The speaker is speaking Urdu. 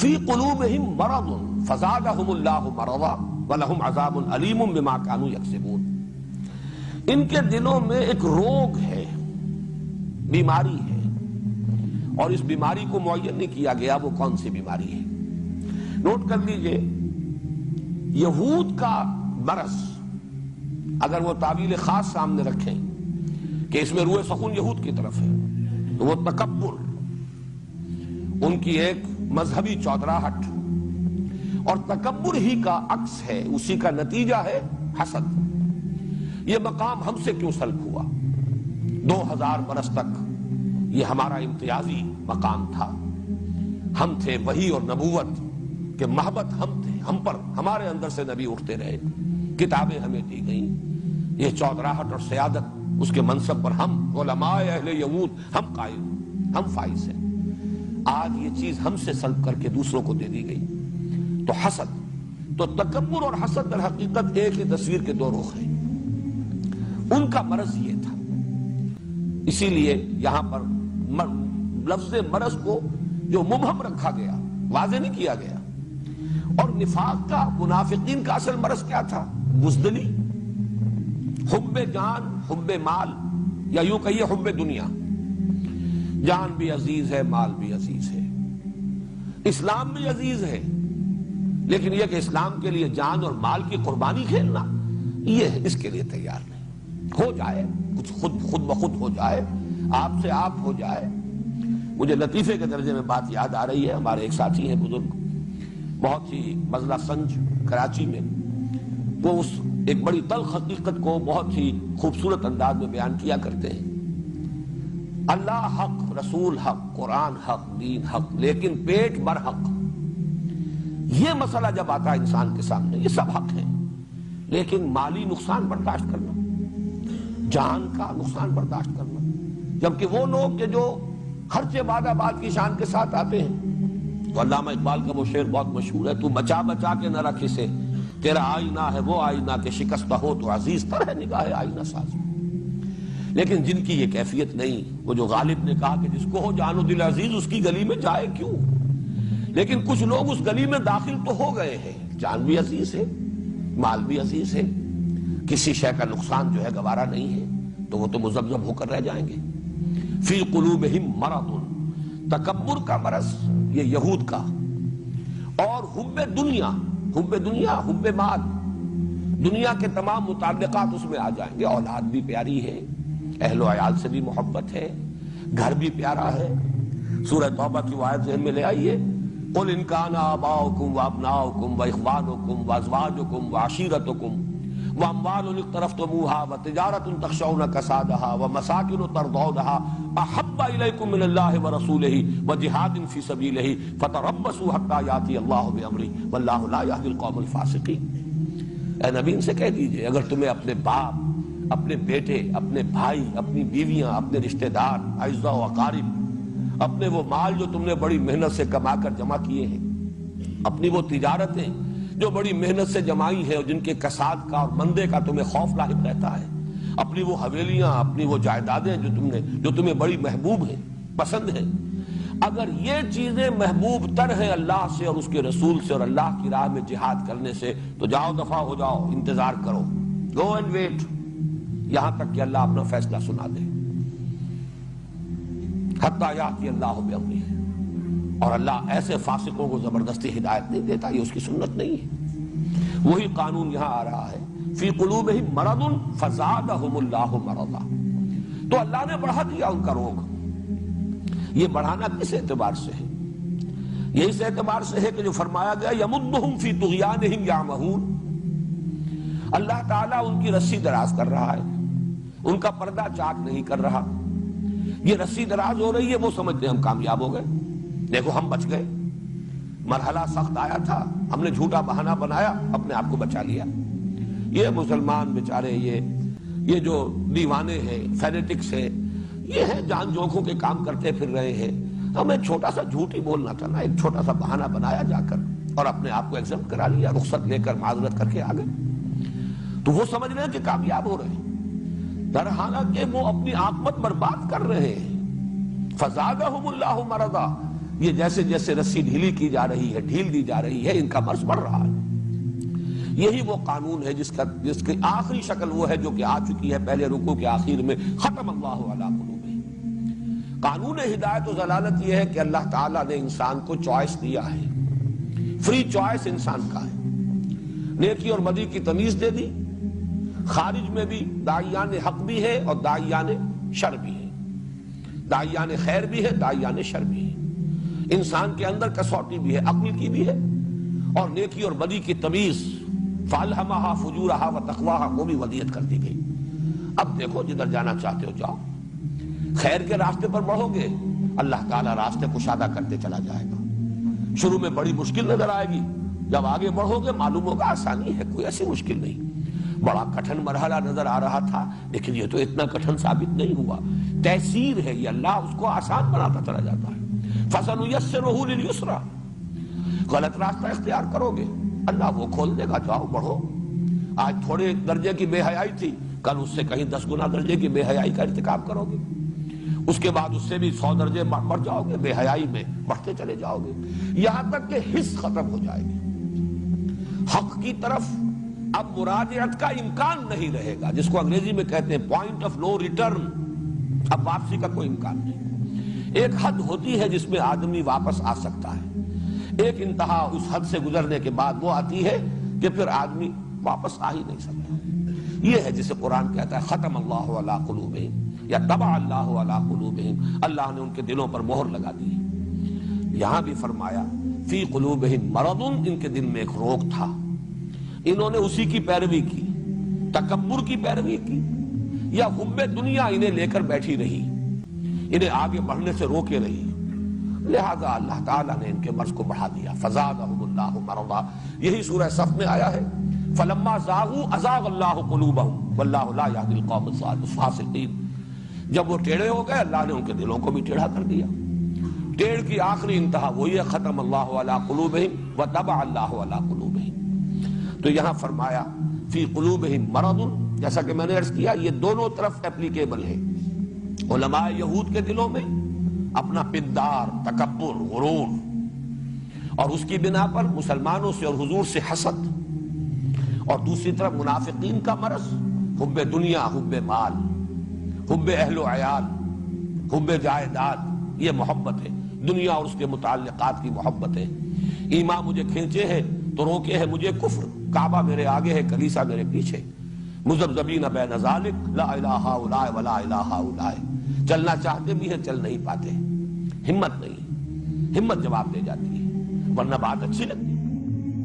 فی قلوبہم مرض فزادہم اللہ مرضا ولہم عذاب علیم بما کانوا یکسبون۔ ان کے دلوں میں ایک روگ ہے، بیماری ہے، اور اس بیماری کو معین نہیں کیا گیا وہ کون سی بیماری ہے۔ نوٹ کر لیجئے، یہود کا مرض اگر وہ تعبیر خاص سامنے رکھیں کہ اس میں روح سخن یہود کی طرف ہے، تو وہ تکبر، ان کی ایک مذہبی چودراہٹ، اور تکبر ہی کا عکس ہے، اسی کا نتیجہ ہے حسد۔ یہ مقام ہم سے کیوں سلب ہوا؟ 2000 برس تک یہ ہمارا امتیازی مقام تھا، ہم تھے وحی اور نبوت کہ محبت ہم تھے، ہم پر، ہمارے اندر سے نبی اٹھتے رہے، کتابیں ہمیں دی گئیں، یہ چودراہٹ اور سیادت اس کے منصب پر ہم علماء اہل یہود ہم قائم، ہم فائز ہیں۔ آج یہ چیز ہم سے سلب کر کے دوسروں کو دے دی گئی۔ تو حسد، تو تکبر اور حسد در حقیقت ایک ہی تصویر کے دو رخ ہیں۔ ان کا مرض یہ تھا، اسی لیے یہاں پر لفظ مرض کو جو مبہم رکھا گیا، واضح نہیں کیا گیا۔ اور نفاق کا، منافقین کا اصل مرض کیا تھا؟ بزدلی، حب جان، حب مال، یا یوں کہیے حب دنیا۔ جان بھی عزیز ہے، مال بھی عزیز ہے، اسلام بھی عزیز ہے، لیکن یہ کہ اسلام کے لیے جان اور مال کی قربانی کھیلنا، یہ اس کے لیے تیار نہیں۔ ہو جائے کچھ، خود بخود ہو جائے، آپ سے آپ ہو جائے۔ مجھے لطیفے کے درجے میں بات یاد آ رہی ہے، ہمارے ایک ساتھی ہیں بزرگ، بہت ہی مزلہ سنج کراچی میں، وہ اس ایک بڑی تلخ حقیقت کو بہت ہی خوبصورت انداز میں بیان کیا کرتے ہیں۔ اللہ حق، رسول حق، قرآن حق، دین حق، لیکن پیٹ بر حق۔ یہ مسئلہ جب آتا ہے انسان کے سامنے، یہ سب حق ہے، لیکن مالی نقصان برداشت کرنا، جان کا نقصان برداشت کرنا، جبکہ وہ لوگ کہ جو خرچ بعد آباد کی شان کے ساتھ آتے ہیں۔ تو علامہ اقبال کا وہ شعر بہت مشہور ہے، تو بچا بچا کے نہ رکھ اسے، تیرا آئینہ ہے وہ آئینہ کہ شکستہ ہو تو عزیز تر ہے نگاہ آئینہ ساز۔ لیکن جن کی یہ کیفیت نہیں، وہ جو غالب نے کہا کہ جس کو ہو جان و دل عزیز اس کی گلی میں جائے کیوں، لیکن کچھ لوگ اس گلی میں داخل تو ہو گئے ہیں، جان بھی عزیز ہے، مال بھی عزیز ہے، کسی شے کا نقصان جو ہے گوارا نہیں ہے، تو وہ تو مذبذب ہو کر رہ جائیں گے۔ فی قلوبہم مرض، تکبر کا مرض یہ یہود کا، اور حب دنیا، حب دنیا، حب مال، دنیا کے تمام متعلقات اس میں آ جائیں گے۔ اولاد بھی پیاری ہے، اہل و عیال سے بھی محبت ہے، گھر بھی پیارا ہے۔ سورہ توبہ کی آیت ذہن میں لے آئیے، قل ان کان آباؤکم وابناؤکم واخوانکم وازواجکم وعشیرتکم واموال اقترفتموها وتجارۃ تخشون کسادها ومساکن ترضونها احب الیکم من اللہ ورسولہ وجہاد فی سبیلہ فتربصوا حتی یاتی اللہ بامرہ واللہ لا یہدی القوم الفاسقین۔ اے نبی ان سے کہہ دیجئے، اگر تمہیں اپنے باپ، اپنے بیٹے، اپنے بھائی، اپنی بیویاں، اپنے رشتہ دار، اعزاء و اقارب، اپنے وہ مال جو تم نے بڑی محنت سے کما کر جمع کیے ہیں، اپنی وہ تجارتیں جو بڑی محنت سے جمائی ہیں اور جن کے کساد کا اور مندے کا تمہیں خوف لاحق رہتا ہے، اپنی وہ حویلیاں، اپنی وہ جائیدادیں جو تمہیں بڑی محبوب ہیں، پسند ہیں، اگر یہ چیزیں محبوب تر ہیں اللہ سے اور اس کے رسول سے اور اللہ کی راہ میں جہاد کرنے سے، تو جاؤ دفع ہو جاؤ، انتظار کرو، گو اینڈ ویٹ، یہاں تک کہ اللہ اپنا فیصلہ سنا دے۔ حتی یاتی اللہ بامرہ، اور اللہ ایسے فاسقوں کو زبردستی ہدایت نہیں دیتا، یہ اس کی سنت نہیں ہے۔ وہی قانون یہاں آ رہا ہے، فی قلوبہم مرض فزادہم اللہ مرضا، تو اللہ نے بڑھا دیا ان کا روگ۔ یہ بڑھانا کس اعتبار سے ہے؟ یہ اس اعتبار سے ہے کہ جو فرمایا گیا یمدہم فی طغیانہم یعمہون، اللہ تعالیٰ ان کی رسی دراز کر رہا ہے، ان کا پردہ چاک نہیں کر رہا۔ یہ رسی دراز ہو رہی ہے، وہ سمجھتے ہیں ہم کامیاب ہو گئے، دیکھو ہم بچ گئے، مرحلہ سخت آیا تھا، ہم نے جھوٹا بہانہ بنایا، اپنے آپ کو بچا لیا۔ یہ مسلمان بیچارے، یہ جو دیوانے ہیں، فینیٹکس ہیں، یہ ہیں جان جوکھوں کے کام کرتے پھر رہے ہیں۔ ہمیں چھوٹا سا جھوٹ ہی بولنا تھا نا، ایک چھوٹا سا بہانہ بنایا جا کر اور اپنے آپ کو ایگزمپٹ کرا لیا، رخصت لے کر معذرت کر کے آ گئے، تو وہ سمجھ رہے ہیں کہ کامیاب ہو رہے ہیں، در حالانکہ وہ اپنی عاقبت برباد کر رہے ہیں۔ فزادہم اللہ مرضا، یہ جیسے جیسے رسی ڈھیلی کی جا رہی ہے، ڈھیل دی جا رہی ہے، ان کا مرض بڑھ رہا ہے۔ یہی وہ قانون ہے جس کی آخری شکل وہ ہے جو کہ آ چکی ہے پہلے رکوع کے آخر میں، ختم اللہ علی قلوبہم۔ قانون ہدایت و ضلالت یہ ہے کہ اللہ تعالیٰ نے انسان کو چوائس دیا ہے، فری چوائس انسان کا ہے، نیکی اور بدی کی تمیز دے دی، خارج میں بھی داعیان حق بھی ہے اور داعیان شر بھی ہے، داعیان خیر بھی ہے، داعیان شر بھی ہے، انسان کے اندر کسوٹی بھی ہے، عقل کی بھی ہے، اور نیکی اور بدی کی تمیز فَأَلْهَمَهَا فُجُورَهَا وَتَقْوَاهَا کو بھی ودیت کر دی گئی۔ اب دیکھو جدھر جانا چاہتے ہو جاؤ، خیر کے راستے پر بڑھو گے اللہ تعالیٰ راستے کشادہ کرتے چلا جائے گا۔ شروع میں بڑی مشکل نظر آئے گی، جب آگے بڑھو گے معلوم ہوگا آسانی ہے، کوئی ایسی مشکل نہیں۔ بڑا کٹھن مرحلہ نظر آ رہا تھا لیکن یہ تو اتنا کٹھن ثابت نہیں ہوا، تیسیر ہے، یہ اللہ اس کو آسان بناتا چلا جاتا ہے۔ فَسَنُيَسِّرُهُ لِلْيُسْرَىٰ، غلط راستہ اختیار کرو گے اللہ وہ کھول دے گا، جاؤ بڑھو۔ آج تھوڑے درجے کی بے حیائی تھی، کل اس سے کہیں 10 گنا درجے کی بے حیائی کا ارتکاب کرو گے، اس کے بعد اس سے بھی 100 درجے بڑھ جاؤ گے، بے حیائی میں بڑھتے چلے جاؤ گے، یہاں تک کہ حس ختم ہو جائے گی۔ حق کی طرف اب مراجعت کا امکان نہیں رہے گا، جس کو انگریزی میں کہتے ہیں پوائنٹ آف نو ریٹرن، اب واپسی کا کوئی امکان نہیں۔ ایک حد ہوتی ہے جس میں آدمی واپس آ سکتا ہے، ایک انتہا اس حد سے گزرنے کے بعد وہ آتی ہے کہ پھر آدمی واپس آ ہی نہیں سکتا۔ یہ ہے جسے قرآن کہتا ہے ختم اللہ علی قلوبہم یا طبع اللہ علی قلوبہم، اللہ نے ان کے دلوں پر مہر لگا دی ہے۔ یہاں بھی فرمایا فی قلوبہم مرض، ان کے دل میں ایک روگ تھا، انہوں نے اسی کی پیروی کی، تکبر کی پیروی کی، یا حب دنیا انہیں لے کر بیٹھی رہی، انہیں آگے بڑھنے سے روکے رہی، لہذا اللہ تعالیٰ نے ان کے مرض کو بڑھا دیا۔ فزادہم اللہ مرضا، یہی سورہ صف میں آیا ہے فلما زاغوا ازاغ اللہ قلوبہم واللہ لا یہدی القوم الفاسقین۔ جب وہ ٹیڑھے ہو گئے اللہ نے ان کے دلوں کو بھی ٹیڑھا کر دیا۔ ٹیڑھ کی آخری انتہا وہی ہے ختم اللہ علی قلوبہم وطبع اللہ علی قلوبہم۔ تو یہاں فرمایا فی قلوبہم مرض، جیسا کہ میں نے عرض کیا یہ دونوں طرف اپلیکیبل ہے۔ علماء یہود کے دلوں میں اپنا پندار، تکبر، غرور، اور اس کی بنا پر مسلمانوں سے اور حضور سے حسد، اور دوسری طرف منافقین کا مرض حب دنیا، حب مال، حب اہل و عیال، حب جائیداد، یہ محبت ہے، دنیا اور اس کے متعلقات کی محبت ہے۔ ایمان مجھے کھینچے ہے تو روکے ہے مجھے کفر، کعبہ میرے آگے ہے کلیسا میرے پیچھے، مذبذبین بین ذالک لا الہ ہؤلاء ولا الہ ہؤلاء، چلنا چاہتے بھی ہیں چل نہیں پاتے، ہمت نہیں، ہمت جواب دے جاتی ہے، ورنہ بات اچھی لگتی